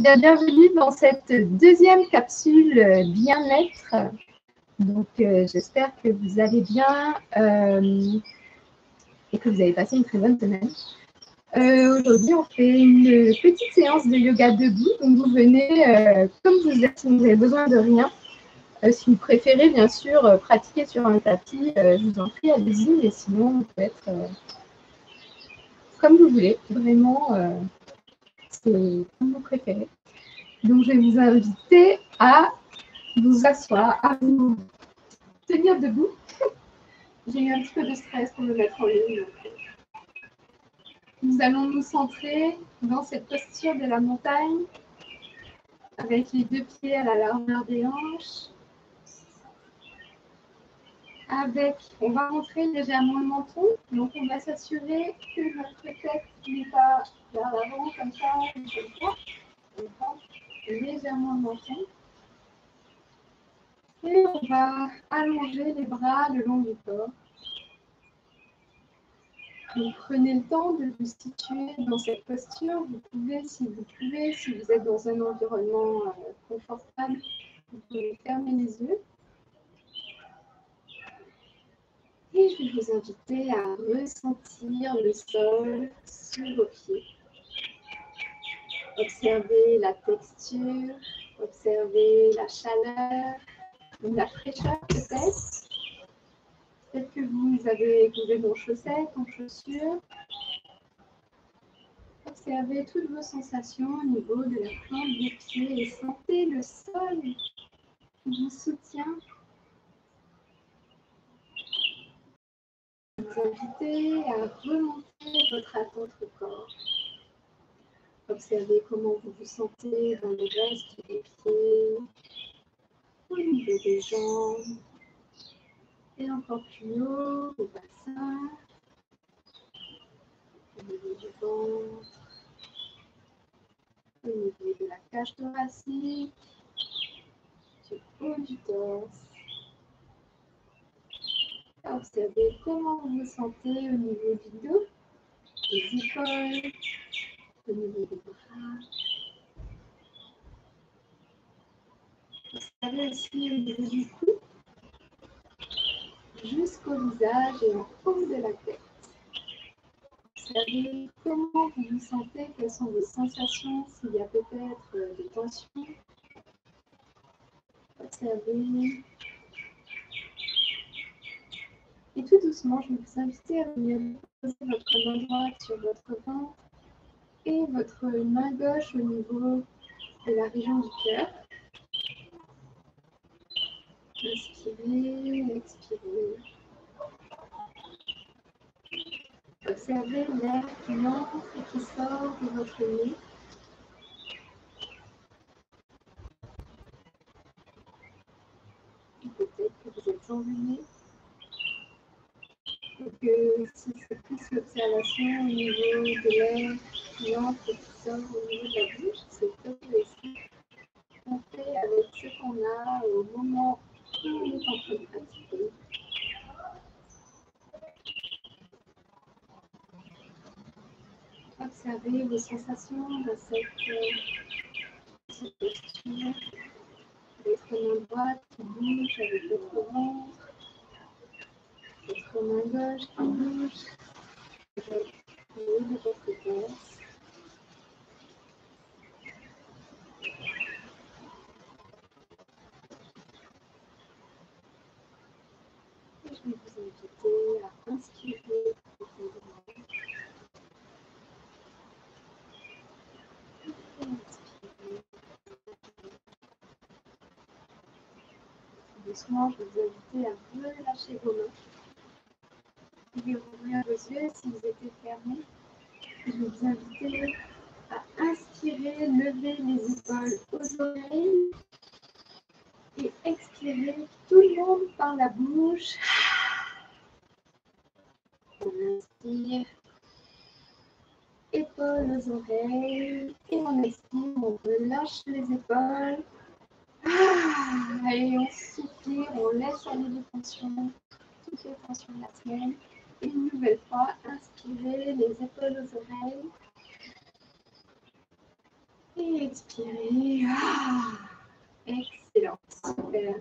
Bienvenue dans cette deuxième capsule bien-être. Donc, j'espère que vous allez bien et que vous avez passé une très bonne semaine. Aujourd'hui, on fait une petite séance de yoga debout. Donc, vous venez comme vous êtes, si vous n'avez besoin de rien. Si vous préférez, bien sûr, pratiquer sur un tapis, je vous en prie, allez-y. Mais sinon, vous pouvez être comme vous voulez. Vraiment, c'est comme vous préférez. Donc, je vais vous inviter à vous asseoir, à vous tenir debout. J'ai eu un petit peu de stress pour me mettre en ligne. Nous allons nous centrer dans cette posture de la montagne avec les deux pieds à la largeur des hanches. On va rentrer légèrement le menton, donc on va s'assurer que notre tête n'est pas vers l'avant comme ça, on rentre légèrement le menton. Et on va allonger les bras le long du corps. Donc, prenez le temps de vous situer dans cette posture. Vous pouvez, si vous êtes dans un environnement confortable, vous pouvez fermer les yeux. Et je vais vous inviter à ressentir le sol sous vos pieds. Observez la texture, observez la chaleur, la fraîcheur peut-être. Peut-être que vous êtes en chaussettes, en chaussures. Observez toutes vos sensations au niveau de la plante des pieds et sentez le sol qui vous soutient. Vous invitez à remonter votre attente au corps. Observez comment vous vous sentez dans le reste des pieds, au niveau des jambes, et encore plus haut, au bassin, au niveau du ventre, au niveau de la cage thoracique, du haut du torse. Observez comment vous vous sentez au niveau du dos, des épaules, au niveau des bras. Observez aussi au niveau du cou, jusqu'au visage et en haut de la tête. Observez comment vous vous sentez, quelles sont vos sensations, s'il y a peut-être des tensions. Observez. Et tout doucement, je vais vous inviter à venir poser votre main droite sur votre ventre et votre main gauche au niveau de la région du cœur. Inspirez, expirez. Observez l'air qui entre et qui sort de votre nez. Peut-être que vous êtes enrhumé. Et que si c'est plus l'observation au niveau de l'air qui entre et qui sort au niveau de la bouche, c'est peut-être aussi on fait avec ce qu'on a au moment où on est en train de pratiquer. Observez vos sensations dans cette posture. Votre main droite qui bouge avec votre ventre. Votre main gauche qui bouge avec le haut de votre torse. Et je vais vous inviter à inspirer profondément. Et expirer. Doucement, je vais vous inviter à relâcher vos mains. Vous pouvez ouvrir vos yeux si vous étaient fermés. Je vais vous inviter à inspirer, lever les épaules aux oreilles et expirer tout le monde par la bouche. On inspire, épaules aux oreilles et on expire, on relâche les épaules. Et on soupire, on laisse aller les tensions, toutes les tensions de la semaine. Et une nouvelle fois, inspirez les épaules aux oreilles. Et expirez. Excellent. Super.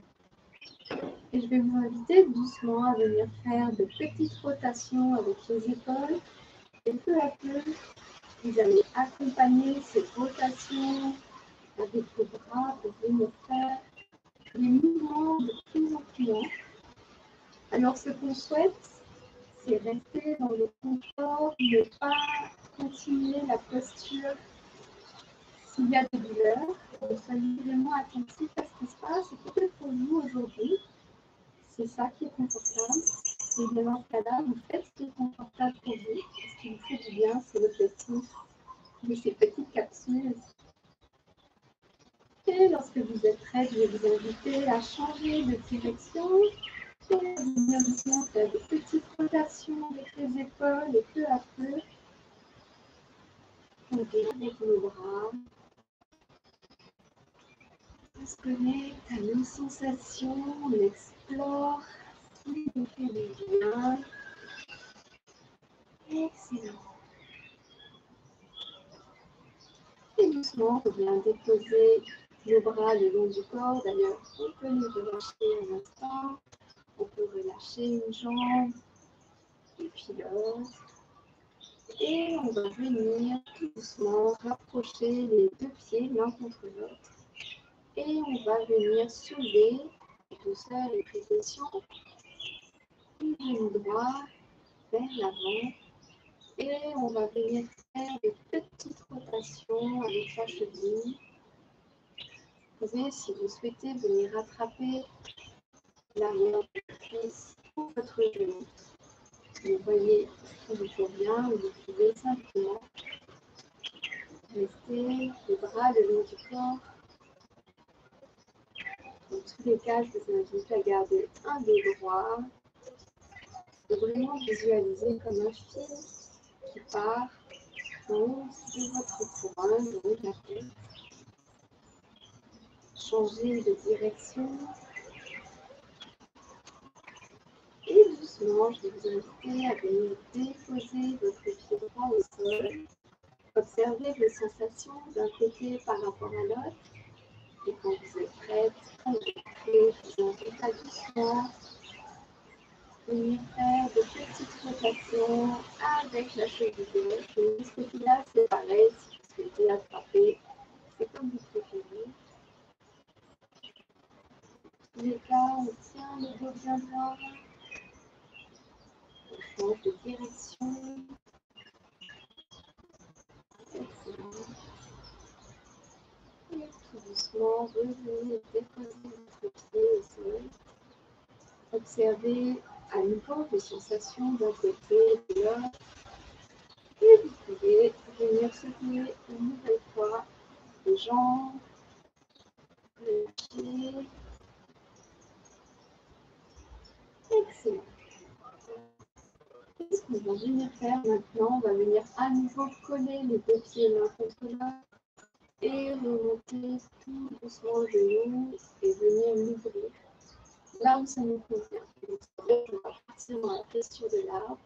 Et je vais vous inviter doucement à venir faire de petites rotations avec les épaules. Et peu à peu, vous allez accompagner cette rotation avec vos bras pour venir faire des mouvements de plus en plus lents. Alors, ce qu'on souhaite, c'est rester dans le confort, ne pas continuer la posture s'il y a des douleurs. Soyez vraiment attentifs à ce qui se passe. Et peut-être pour vous aujourd'hui, c'est ça qui est confortable. Et dans ce cas-là, vous faites ce qui est confortable pour vous. Ce qui vous fait du bien, c'est l'objectif de ces petites capsules. Et lorsque vous êtes prêts, je vais vous inviter à changer de direction. Et venir doucement faire des petites rotations avec les épaules et peu à peu, on vient avec nos bras. On se connecte à nos sensations, on explore ce qui nous fait du bien. Excellent. Et doucement, on vient déposer nos bras le long du corps. D'ailleurs, on peut les relâcher un instant. On peut relâcher une jambe et puis l'autre. Et on va venir tout doucement rapprocher les deux pieds l'un contre l'autre. Et on va venir soulever, douceur et précaution, le genou droit vers l'avant. Et on va venir faire des petites rotations avec la cheville. Vous pouvez, si vous souhaitez, venir rattraper l'arrière de la cuisse ou votre genou. Vous voyez ce qui vous convient, ou vous pouvez simplement rester les bras le long du corps. Dans tous les cas, je vous invite à garder un dos droit. Et vraiment visualiser comme un fil qui part en haut de votre couronne, en haut de la tête. Changez de direction. Et doucement, je vais vous inviter à venir déposer votre pied droit au sol. Observez vos sensations d'un côté par rapport à l'autre. Et quand vous êtes prête, je vous invite à doucement venir faire de petites rotations avec la cheville gauche. De ce côté-là, c'est pareil. Si vous souhaitez attraper, c'est comme vous préférez. Dans tous les cas, on tient le dos bien droit. On change de direction. Excellent. Et tout doucement, revenez déposer votre pied au sol. Observez à nouveau vos sensations d'un côté et de l'autre. Et vous pouvez venir secouer une nouvelle fois les jambes, les pieds. Excellent. Et ce qu'on va venir faire maintenant, on va venir à nouveau coller les deux pieds l'un contre l'autre et remonter tout doucement le genou et venir l'ouvrir là où ça nous convient. Donc, on va partir dans la posture de l'arbre.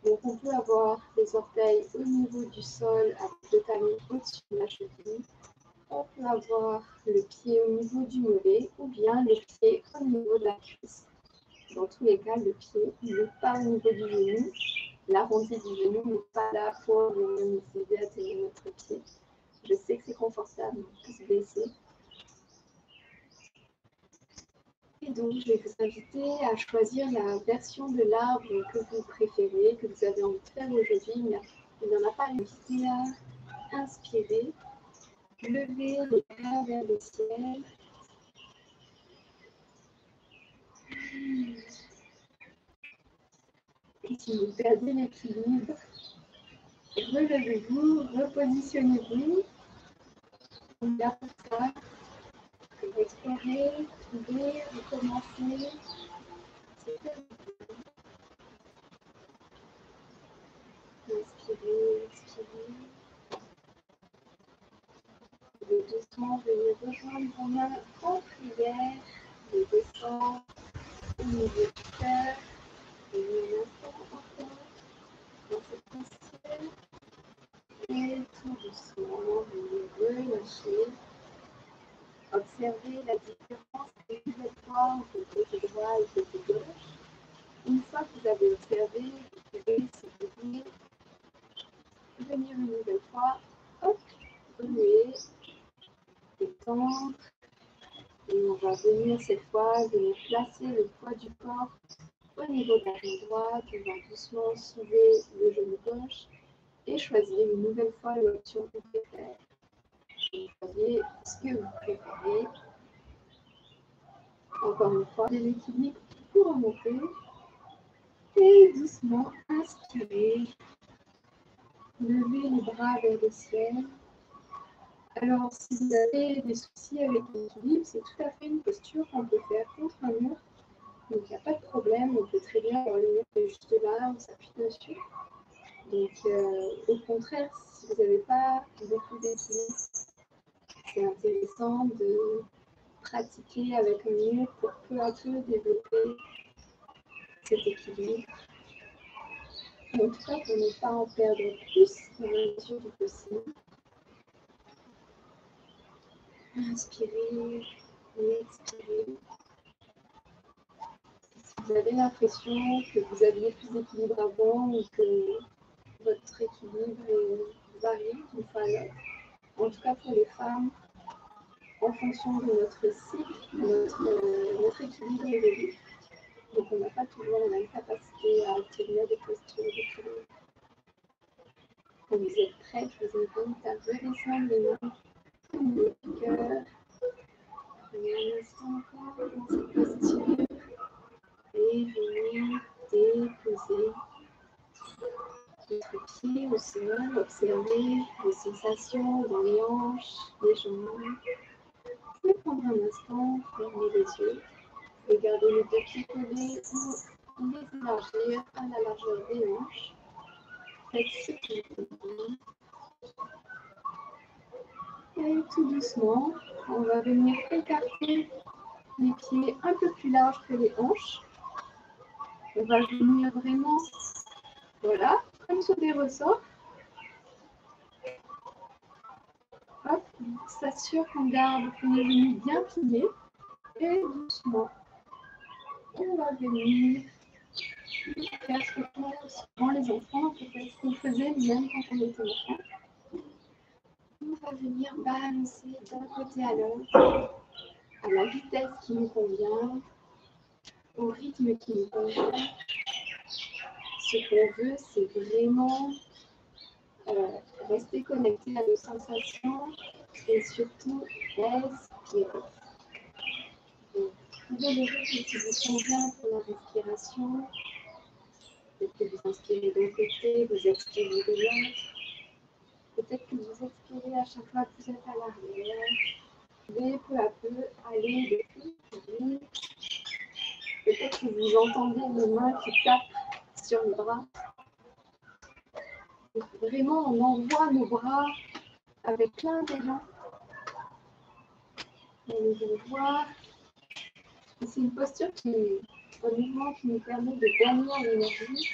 Donc, on peut avoir les orteils au niveau du sol avec le talon au-dessus de la cheville. On peut avoir le pied au niveau du mollet ou bien les pieds au niveau de la cuisse. Dans tous les cas, le pied n'est pas au niveau du genou. L'arrondi du genou n'est pas là pour venir nous aider à tenir notre pied. Je sais que c'est confortable, on peut se baisser. Et donc, je vais vous inviter à choisir la version de l'arbre que vous préférez, que vous avez envie de faire aujourd'hui. Mais il n'y en a pas invité à inspirer, lever les bras vers le ciel. Et si vous perdez l'équilibre, relevez-vous, repositionnez-vous. On garde ça. Vous explorez, trouvez, recommencez. C'est très bien. Inspirez, expirez. Vous pouvez doucement venir rejoindre vos mains en prière. Vous descendez au niveau du cœur. Et un instant encore dans cette posture. Et tout doucement, venez relâcher. Observez la différence une fois entre le côté droit et le côté gauche. Une fois que vous avez observé, vous pouvez, si vous voulez, venir une nouvelle fois, hop, remuer, détendre. Et on va venir cette fois, venir placer le poids du corps au niveau de la jambe droite. On va doucement soulever le genou gauche et choisir une nouvelle fois l'option que vous préférez. Choisissez ce que vous préférez. Encore une fois, de l'équilibre pour remonter. Et doucement, inspirez. Levez les bras vers le ciel. Alors, si vous avez des soucis avec l'équilibre, c'est tout à fait une posture qu'on peut faire contre un mur. Donc, il n'y a pas de problème. On peut très bien avoir le mur qui est juste là, on s'appuie dessus. Donc, au contraire, si vous n'avez pas beaucoup d'équilibre, c'est intéressant de pratiquer avec un mur pour peu à peu développer cet équilibre. En tout cas, pour ne pas en perdre plus dans la mesure du possible. Inspirez et expirez. Si vous avez l'impression que vous aviez plus d'équilibre avant ou que votre équilibre varie d'une fois à l'autre, en tout cas pour les femmes, en fonction de notre cycle, notre équilibre évolue. Donc on n'a pas toujours la même capacité à obtenir des postures d'équilibre. Quand vous êtes prêts, je vous invite à redescendre les mains au niveau du cœur. Prenez un instant encore dans cette posture et venez déposer votre pied au sol. Observez les sensations dans les hanches, les jambes. Vous pouvez prendre un instant, fermer les yeux. Vous pouvez garder les deux pieds collés ou les élargir à la largeur des hanches. Faites ce que vous voulez. Et tout doucement, on va venir écarter les pieds un peu plus larges que les hanches. On va venir vraiment, voilà, comme sur des ressorts. Hop, on s'assure qu'on garde les genoux bien pliés. Et doucement, on va venir faire ce qu'on fait souvent les enfants, ce qu'on faisait même quand on était enfant. On va venir balancer d'un côté à l'autre, à la vitesse qui nous convient, au rythme qui nous convient. Ce qu'on veut, c'est vraiment rester connecté à nos sensations et surtout respirer. Donc, trouvez le rythme qui vous convient pour la respiration. Peut-être que vous inspirez d'un côté, vous expirez de l'autre. Peut-être que vous expirez à chaque fois que vous êtes à l'arrière. Vous pouvez peu à peu aller de plus en plus. Peut-être que vous entendez les mains qui tapent sur les bras. Et vraiment, on envoie nos bras avec plein d'élan. On les envoie. C'est une posture qui est un mouvement qui nous permet de gagner en énergie.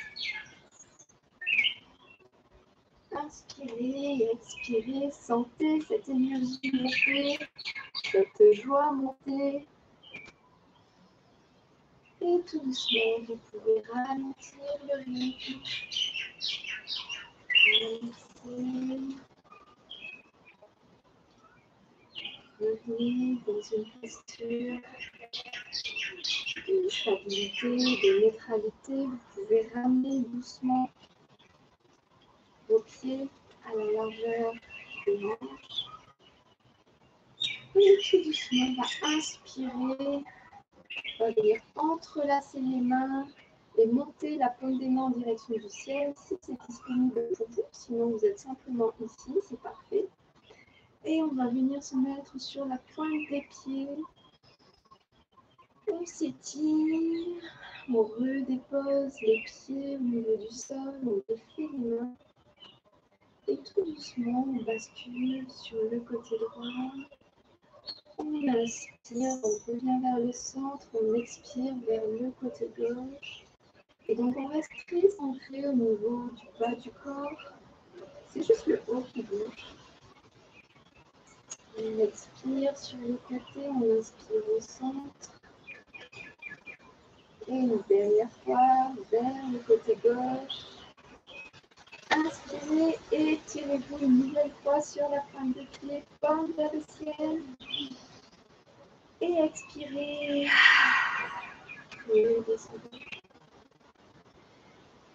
Inspirez et expirez, sentez cette énergie monter, cette joie monter. Et tout doucement, vous pouvez ralentir le rythme. Ralentissez. Revenez dans une posture de stabilité, de neutralité. Vous pouvez ramener doucement vos pieds à la largeur des hanches. Et tout doucement, on va inspirer. On va venir entrelacer les mains et monter la paume des mains en direction du ciel si c'est disponible pour vous. Sinon, vous êtes simplement ici, c'est parfait. Et on va venir se mettre sur la pointe des pieds. On s'étire, on redépose les pieds au niveau du sol, on défait les mains. Et tout doucement, on bascule sur le côté droit. On inspire, on revient vers le centre, on expire vers le côté gauche. Et donc on reste très centré au niveau du bas du corps. C'est juste le haut qui bouge. On expire sur le côté, on inspire au centre. Et une dernière fois vers le côté gauche. Inspirez et tirez-vous une nouvelle fois sur la pointe de pied, pointe vers le ciel. Et expirez. Et descendez.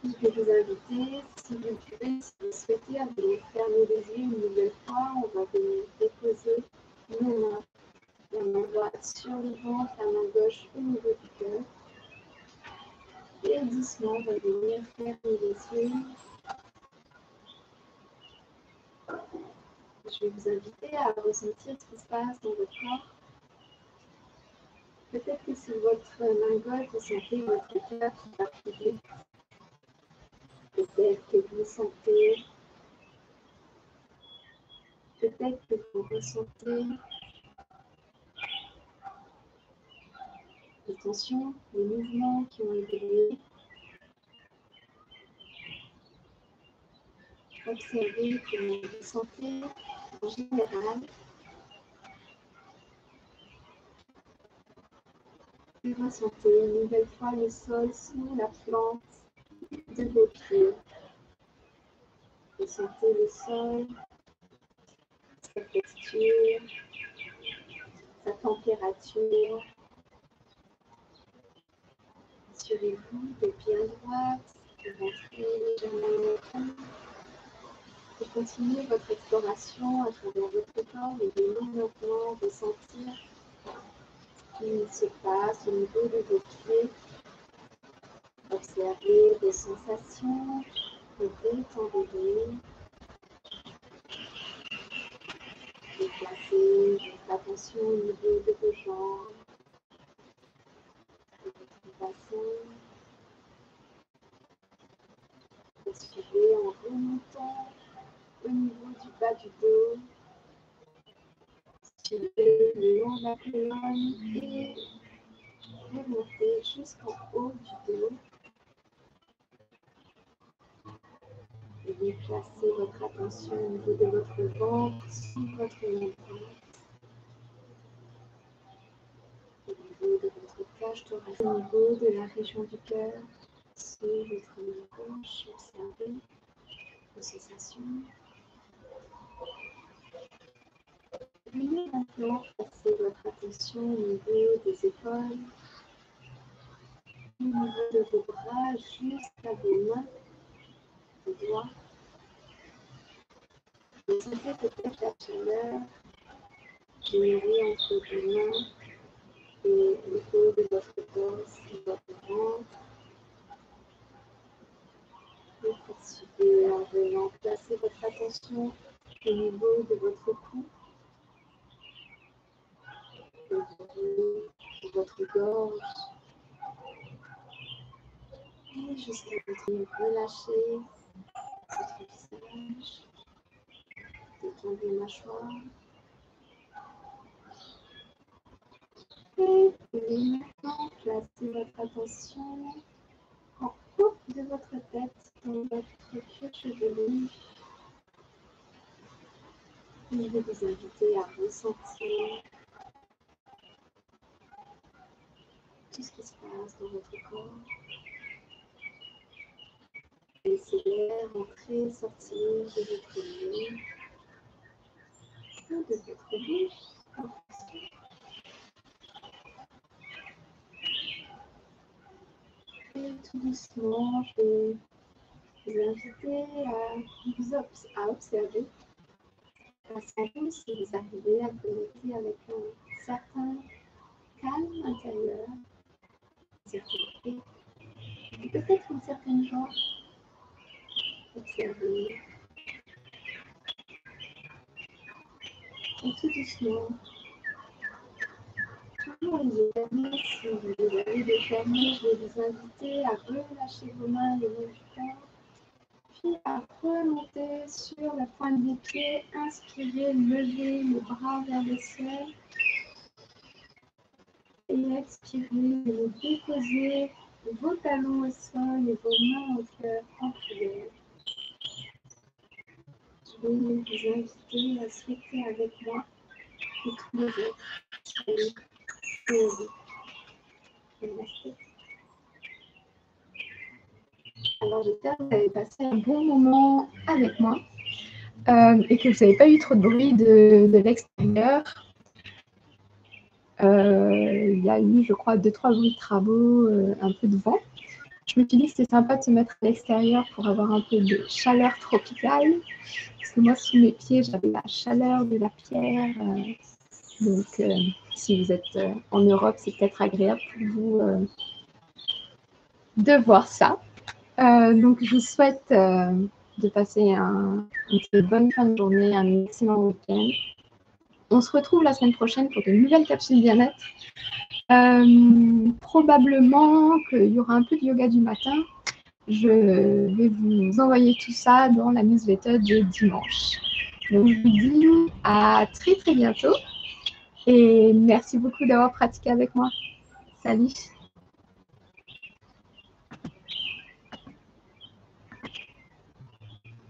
Je vais vous inviter, si vous pouvez, si vous souhaitez, à venir fermer les yeux une nouvelle fois. On va venir déposer nos mains, la main droite sur le ventre, la main gauche au niveau du cœur. Et doucement, on va venir fermer les yeux. Je vais vous inviter à ressentir ce qui se passe dans votre corps. Peut-être que sur votre main gauche, vous sentez votre cœur qui va prier. Peut-être que vous sentez, peut-être que vous ressentez les tensions, les mouvements qui ont évolué. Observez comment vous vous sentez en général. Et ressentez une nouvelle fois le sol sous la plante de vos pieds. Ressentez le sol, sa texture, sa température. Assurez-vous de bien droite, de rentrer légèrement dans le cou. Et continuez votre exploration à travers votre corps et venez maintenant ressentir ce qui se passe au niveau de vos pieds. Observez vos sensations, détendez-les. Déplacez votre attention au niveau de vos jambes, de votre bassin. Respirez en remontant au niveau du bas du dos. Tirez le long de la colonne et remontez jusqu'en haut du dos. Et déplacez votre attention au niveau de votre ventre, sous votre menton. Au niveau de votre cage thoracique, au niveau de la région du cœur, sous votre main gauche, observez vos sensations. Venez maintenant placer votre attention au niveau des épaules, au niveau de vos bras jusqu'à vos mains, vos doigts. Vous sentez peut-être la chaleur générée entre vos mains et le haut de votre torse, de votre ventre. Et poursuivez en venant placer votre attention au niveau de votre cou, au niveau de votre gorge. Et jusqu'à venir relâcher votre visage, détendre les mâchoires. Et venez maintenant placer votre attention en haut de votre tête, dans votre cuir chevelu. Je vais vous inviter à ressentir tout ce qui se passe dans votre corps. Laissez l'air entrer, sortir de votre nez ou de votre bouche. Et tout doucement, je vais vous inviter à observer face à vous si vous arrivez à connecter avec un certain calme intérieur, une certaine paix, et peut-être une certaine joie. Observez. Et tout doucement, toujours les yeux fermés, si vous les avez les fermés, je vais vous inviter à relâcher vos mains le long du corps, puis à remonter sur la pointe des pieds. Inspirez, levez les bras vers le ciel. Et expirez, et déposez vos talons au sol et vos mains au cœur en prière. vous inviter à souhaiter avec moi et tous les autres. Alors, j'espère que vous avez passé un bon moment avec moi et que vous n'avez pas eu trop de bruit de l'extérieur. Il y a eu, je crois, 2-3 bruits de travaux, un peu de vent. Je me suis dit que c'était sympa de se mettre à l'extérieur pour avoir un peu de chaleur tropicale. Parce que moi, sous mes pieds, j'avais la chaleur de la pierre. Donc, si vous êtes en Europe, c'est peut-être agréable pour vous de voir ça. Donc, je vous souhaite de passer une bonne fin de journée, un excellent week-end. On se retrouve la semaine prochaine pour de nouvelles capsules bien-être. Probablement qu'il y aura un peu de yoga du matin. Je vais vous envoyer tout ça dans la newsletter de dimanche. Donc, je vous dis à très bientôt et merci beaucoup d'avoir pratiqué avec moi. Salut!